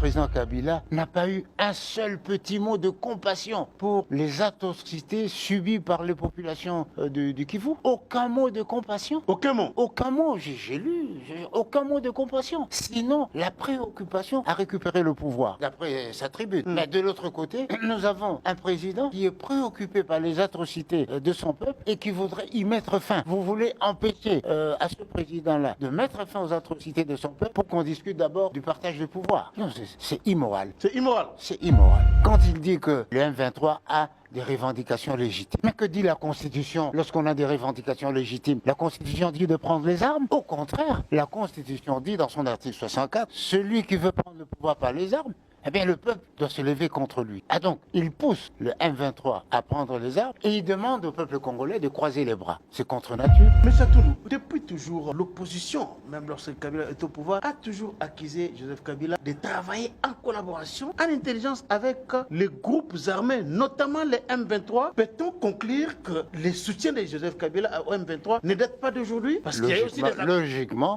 président Kabila n'a pas eu un seul petit mot de compassion pour les atrocités subies par les populations du Kivu. Aucun mot de compassion. Aucun mot. Aucun mot, j'ai lu, aucun mot de compassion. Sinon, la préoccupation à récupérer le pouvoir, d'après sa tribune. Mais de l'autre côté, nous avons un président qui est préoccupé par les atrocités de son peuple et qui voudrait y mettre fin. Vous voulez empêcher à ce président-là de mettre fin aux atrocités de son peuple pour qu'on discute d'abord du partage du pouvoir. Non, c'est immoral. C'est immoral. C'est immoral. Quand il dit que le M23 a des revendications légitimes. Mais que dit la Constitution lorsqu'on a des revendications légitimes? La Constitution dit de prendre les armes. Au contraire, la Constitution dit dans son article 64, celui qui veut prendre le pouvoir par les armes, eh bien, le peuple doit se lever contre lui. Ah donc, il pousse le M23 à prendre les armes et il demande au peuple congolais de croiser les bras. C'est contre nature. Mais Satoulou, depuis toujours, l'opposition, même lorsque Kabila est au pouvoir, a toujours accusé Joseph Kabila de travailler en collaboration, en intelligence avec les groupes armés, notamment les M23. Peut-on conclure que les soutiens de Joseph Kabila au M23 ne datent pas d'aujourd'hui? Parce qu'il y a aussi des...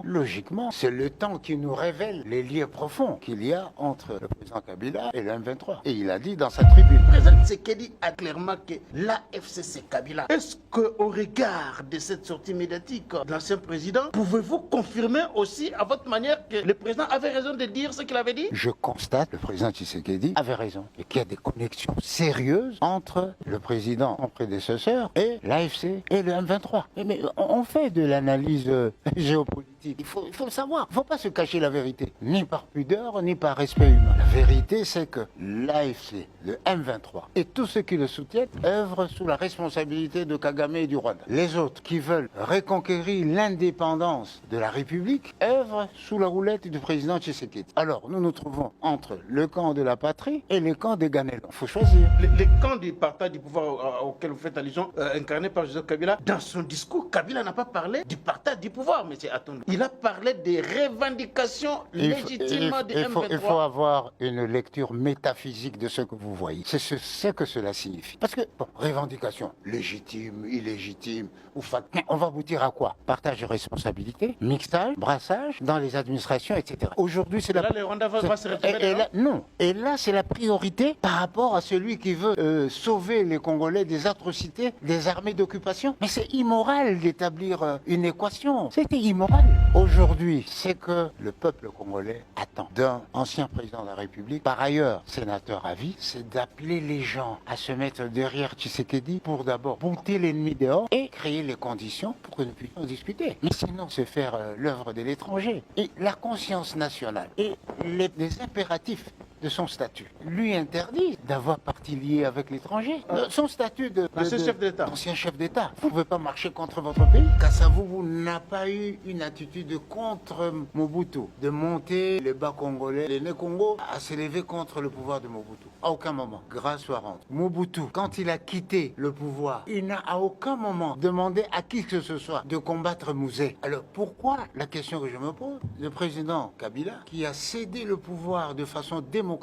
Logiquement, c'est le temps qui nous révèle les liens profonds qu'il y a entre le président Kabila et le M23. Et il a dit dans sa tribune. Le président Tshisekedi a clairement que l'AFC c'est Kabila. Est-ce qu'au regard de cette sortie médiatique de l'ancien président, pouvez-vous confirmer aussi à votre manière que le président avait raison de dire ce qu'il avait dit? Je constate que le président Tshisekedi avait raison et qu'il y a des connexions sérieuses entre le président, son prédécesseur, et l'AFC et le M23. Mais on fait de l'analyse géopolitique. Il faut le savoir. Il ne faut pas se cacher la vérité, ni par pudeur, ni par respect humain. La vérité, c'est que l'AFC, le M23 et tous ceux qui le soutiennent œuvrent sous la responsabilité de Kagame et du Rwanda. Les autres qui veulent reconquérir l'indépendance de la République œuvrent sous la roulette du président Tshisekedi. Alors, nous nous trouvons entre le camp de la patrie et le camp des Ganelons. Il faut choisir. Les camps du partage du pouvoir auquel vous faites allusion, incarné par Joseph Kabila, dans son discours, Kabila n'a pas parlé du partage du pouvoir, mais c'est attendez. Il a parlé des revendications légitimement du M23. Il faut avoir une lecture métaphysique de ce que vous voyez. C'est ce que cela signifie. Parce que, bon, revendication légitime, illégitime, ou factice, on va aboutir à quoi? Partage de responsabilité, mixage, brassage dans les administrations, etc. Aujourd'hui, c'est la... Là, le Rwanda va se retirer. Non. Et là, c'est la priorité par rapport à celui qui veut sauver les Congolais des atrocités des armées d'occupation. Mais c'est immoral d'établir une équation. C'était immoral. Aujourd'hui, c'est que le peuple congolais attend d'un ancien président de la République, par ailleurs sénateur à vie, c'est d'appeler les gens à se mettre derrière Tshisekedi pour d'abord bouter l'ennemi dehors et créer les conditions pour que nous puissions discuter. Mais sinon, c'est faire l'œuvre de l'étranger. Et la conscience nationale et les impératifs de son statut lui interdit d'avoir parti lié avec l'étranger. Son statut d'ancien chef d'État. Ancien chef d'État. Vous ne pouvez pas marcher contre votre pays. Kasavubu n'a pas eu une attitude contre Mobutu, de monter les bas congolais, les Né-Congo, à s'élever contre le pouvoir de Mobutu. À aucun moment. Grâce soit rendue. Mobutu, quand il a quitté le pouvoir, il n'a à aucun moment demandé à qui que ce soit de combattre Mouzé. Alors pourquoi, la question que je me pose, le président Kabila, qui a cédé le pouvoir de façon démocratique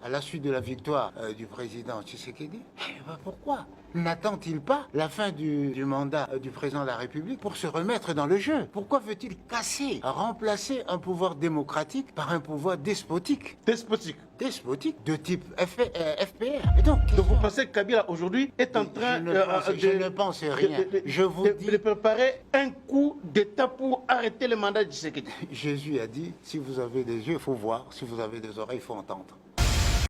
à la suite de la victoire du président Tshisekedi, pourquoi n'attend-il pas la fin du mandat du président de la République pour se remettre dans le jeu? Pourquoi veut-il casser, remplacer un pouvoir démocratique par un pouvoir despotique? Despotique de type FPR. Et donc vous pensez que Kabila aujourd'hui est en train je ne pense rien. Je vous dis de préparer un coup d'État pour arrêter le mandat de Tshisekedi? Jésus a dit, si vous avez des yeux, il faut voir. Si vous avez des oreilles, il faut entendre.